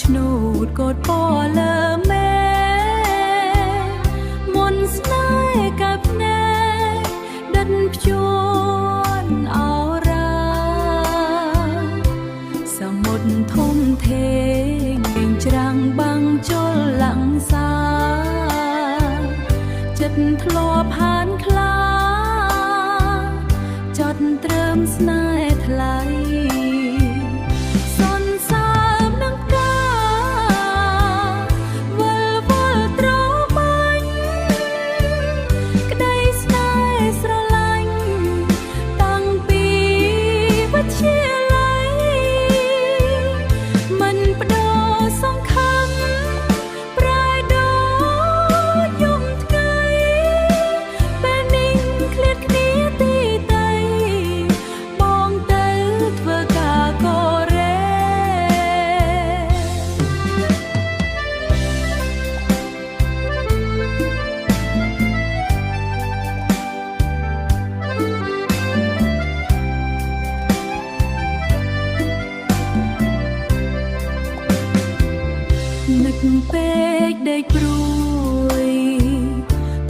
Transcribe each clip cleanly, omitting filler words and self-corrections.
ឆ្នោតកូតពណ៌លើមេមុនស្នេហ៍កាប់ភ្នែកដិតភ្ជួនអរ៉ាសមុទ្រធំធេងច្រាំងបាំងជលលង្សាចិត្តធ្លាប់ហានខ្លាចត់ត្រឹមស្នេហ៍ថ្លៃនឹកពេកដេកព្រួយ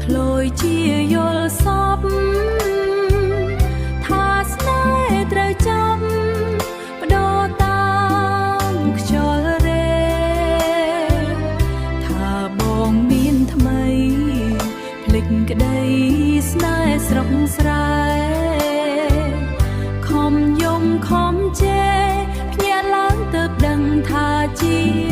ធ្លោយជាយល់សពថាស្នេហ៍ត្រូវចាប់បដូរតាមខ្យល់រេថាបងមានថ្មីភ្លេចក្តីស្នេហ៍ស្រុកស្រែខំយំខំជេរភ្ញាក់ឡើងទៅដឹងថាជី